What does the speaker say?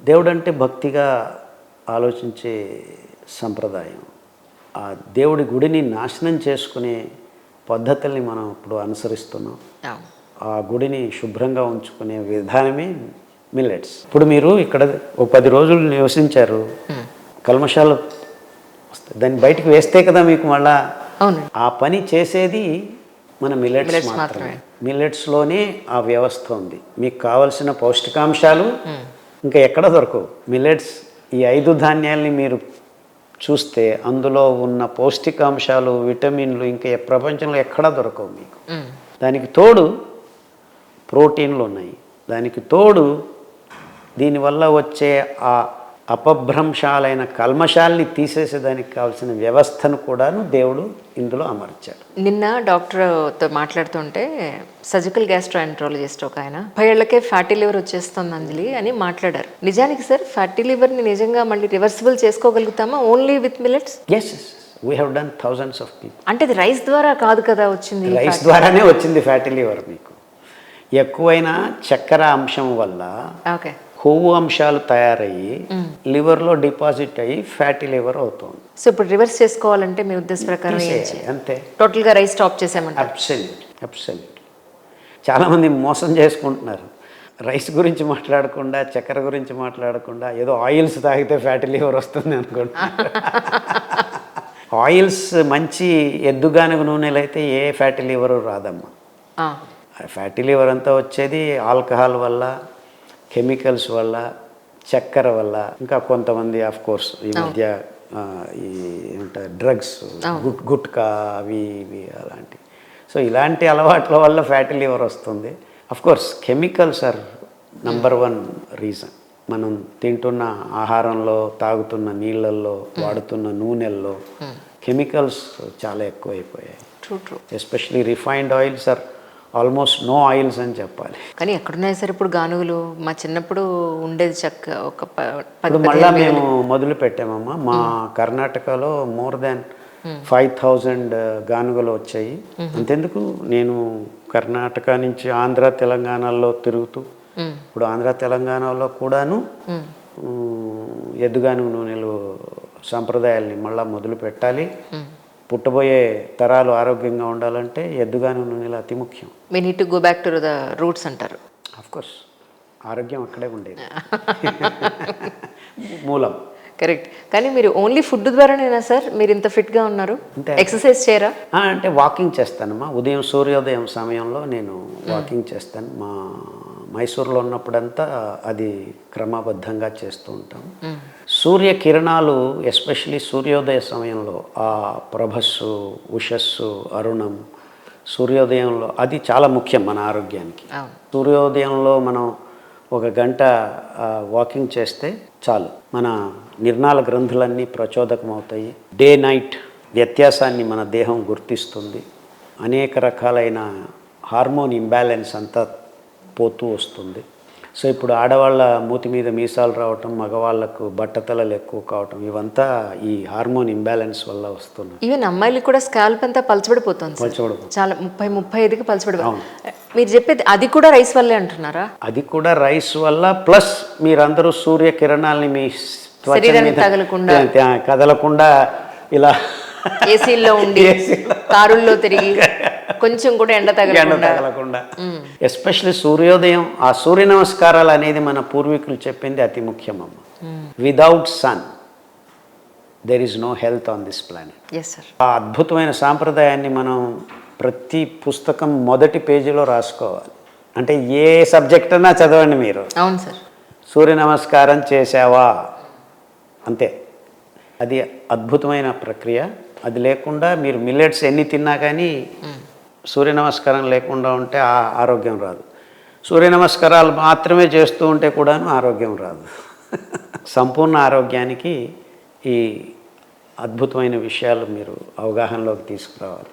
దేవుడు అంటే భక్తిగా ఆలోచించే సంప్రదాయం. ఆ దేవుడి గుడిని నాశనం చేసుకునే పద్ధతుల్ని మనం ఇప్పుడు అనుసరిస్తున్నాం. ఆ గుడిని శుభ్రంగా ఉంచుకునే విధానమే మిల్లెట్స్. ఇప్పుడు మీరు ఇక్కడ ఒక 10 రోజులు నివసించారు, కల్మషాలు వస్తాయి, దాన్ని బయటికి వేస్తే కదా మీకు మళ్ళా ఆ పని చేసేది మన మిల్లెట్స్ మాత్రమే. మిల్లెట్స్లోనే ఆ వ్యవస్థ ఉంది. మీకు కావలసిన పౌష్టికాంశాలు ఇంకా ఎక్కడ దొరకవు. మిల్లెట్స్ ఈ 5 ధాన్యాల్ని మీరు చూస్తే అందులో ఉన్న పౌష్టికాంశాలు, విటమిన్లు ఇంకా ప్రపంచంలో ఎక్కడా దొరకవు మీకు. దానికి తోడు ప్రోటీన్లు ఉన్నాయి, దానికి తోడు దీనివల్ల వచ్చే ఆ అపభ్రంశాలైన కల్మషాల్ని తీసేసేదానికి కావాల్సిన వ్యవస్థను కూడాను దేవుడు ఇందులో అమర్చాడు. నిన్న డాక్టర్తో మాట్లాడుతుంటే సర్జికల్ గ్యాస్ట్రోఎంట్రాలజిస్ట్ ఒక ఆయన 30 ఏళ్లకే ఫ్యాటీ లివర్ వచ్చేస్తుంది అంజలి అని మాట్లాడారు. నిజానికి సార్ ఫ్యాటీ లివర్ని నిజంగా మళ్ళీ రివర్సిబుల్ చేసుకోగలుగుతామా only with millets? Yes, we have done thousands of people. అంటే అది రైస్ ద్వారా కాదు కదా వచ్చింది? రైస్ ద్వారానే వచ్చింది ఫ్యాటీ లివర్. మీకు ఎక్కువైన చక్కెర అంశం వల్ల కొవ్వు అంశాలు తయారయ్యి లివర్లో డిపాజిట్ అయ్యి ఫ్యాటీ లివర్ అవుతుంది. సో ఇప్పుడు రివర్స్ చేసుకోవాలంటే మీ ఉద్దేశ ప్రకారం అంతే, టోటల్గా రైస్ స్టాప్ చేసామంటే? అబ్సల్యూట్. చాలామంది మోసం చేసుకుంటున్నారు. రైస్ గురించి మాట్లాడకుండా, చక్కెర గురించి మాట్లాడకుండా ఏదో ఆయిల్స్ తాగితే ఫ్యాటీ లివర్ వస్తుంది అనుకుంటున్నారు. ఆయిల్స్ మంచి ఎద్దుగానుగ నూనెలు అయితే ఏ ఫ్యాటీ లివర్ రాదమ్మా. ఫ్యాటీ లివర్ అంతా వచ్చేది ఆల్కహాల్ వల్ల, కెమికల్స్ వల్ల, చక్కెర వల్ల, ఇంకా కొంతమంది ఆఫ్ కోర్స్ ఈ మధ్య ఈ ఏమంటారు డ్రగ్స్, గుట్కా, అవి ఇవి అలాంటి. సో ఇలాంటి అలవాట్ల వల్ల ఫ్యాటీ లివర్ వస్తుంది. Of course chemicals are number 1 reason. మనం తింటున్న ఆహారంలో, తాగుతున్న నీళ్ళల్లో, వాడుతున్న నూనెల్లో కెమికల్స్ చాలా ఎక్కువైపోయాయి. Especially refined oils are almost no oils అని చెప్పాలి. కానీ ఎక్కడున్నాయి సార్ ఇప్పుడు గానుగులు? మా చిన్నప్పుడు ఉండేది చక్క ఒక మళ్ళీ మేము మొదలు పెట్టామమ్మా. మా కర్ణాటకలో మోర్ దాన్ 5,000 గానుగలు వచ్చాయి. అంతెందుకు, నేను కర్ణాటక నుంచి ఆంధ్ర, తెలంగాణలో తిరుగుతూ ఇప్పుడు ఆంధ్ర, తెలంగాణలో కూడాను ఎద్దుగానుగ నూనెలు సాంప్రదాయాల్ని మళ్ళీ మొదలు పెట్టాలి. పుట్టబోయే తరాలు ఆరోగ్యంగా ఉండాలంటే ఎద్దుగానుగ నూనెలు అతి ముఖ్యం. we need to go back to the roots అంటారు. ఆఫ్ కోర్స్, ఆరోగ్యం అక్కడే ఉండేది, మూలం. కరెక్ట్. కానీ మీరు ఓన్లీ ఫుడ్ ద్వారానేనా సార్ మీరు ఇంత ఫిట్గా ఉన్నారు? ఎక్సర్సైజ్ చేయరా? అంటే వాకింగ్ చేస్తానమ్మా. ఉదయం సూర్యోదయం సమయంలో నేను వాకింగ్ చేస్తాను. మా మైసూరులో ఉన్నప్పుడంతా అది క్రమబద్ధంగా చేస్తూ ఉంటాం. సూర్యకిరణాలు ఎస్పెషలీ సూర్యోదయ సమయంలో ఆ ప్రభస్సు, ఉషస్సు, అరుణం, సూర్యోదయంలో అది చాలా ముఖ్యం మన ఆరోగ్యానికి. సూర్యోదయంలో మనం 1 గంట వాకింగ్ చేస్తే చాలు, మన నిర్నాళ గ్రంథులన్నీ ప్రచోదకం అవుతాయి. డే నైట్ వ్యత్యాసాన్ని మన దేహం గుర్తిస్తుంది. అనేక రకాలైన హార్మోన్ ఇంబ్యాలెన్స్ అంతా పోతూ వస్తుంది. సో ఇప్పుడు ఆడవాళ్ళ మూతి మీద మీసాలు రావటం, మగవాళ్ళకు బట్టతలలు ఎక్కువ కావటం, ఇవంతా ఈ హార్మోన్ ఇంబ్యాలెన్స్ వల్ల వస్తుంది. ఈవెన్ అమ్మాయిలకు కూడా స్కాల్ప్ అంతా పలచబడిపోతుంది, చాలా 30-35కి పలచబడిపోతుంది. మీరు చెప్పేది అది కూడా రైస్ వల్లే అంటున్నారా? అది కూడా రైస్ వల్ల, ప్లస్ మీరందరూ సూర్యకిరణాలని మీ తగలకుండా కదలకుండా ఇలా ఏసీల్లో ఉండి, కారుల్లో తిరిగి, కొంచెం కూడా ఎండ తగలకుండా, ఎస్పెషల్లీ సూర్యోదయం, ఆ సూర్య నమస్కారాలు అనేది మన పూర్వీకులు చెప్పింది అతి ముఖ్యమమ్మ. Without sun there is no health on this planet. ఆ అద్భుతమైన సాంప్రదాయాన్ని మనం ప్రతి పుస్తకం మొదటి పేజీలో రాసుకోవాలి. అంటే ఏ సబ్జెక్ట్ అన్నా చదవండి మీరు. అవును సార్. సూర్య నమస్కారం చేసావా అంతే. అది అద్భుతమైన ప్రక్రియ. అది లేకుండా మీరు మిల్లెట్స్ ఎన్ని తిన్నా కానీ సూర్య నమస్కారం లేకుండా ఉంటే ఆరోగ్యం రాదు. సూర్య నమస్కారాలు మాత్రమే చేస్తూ ఉంటే కూడాను ఆరోగ్యం రాదు. సంపూర్ణ ఆరోగ్యానికి ఈ అద్భుతమైన విషయాలు మీరు అవగాహనలోకి తీసుకురావాలి.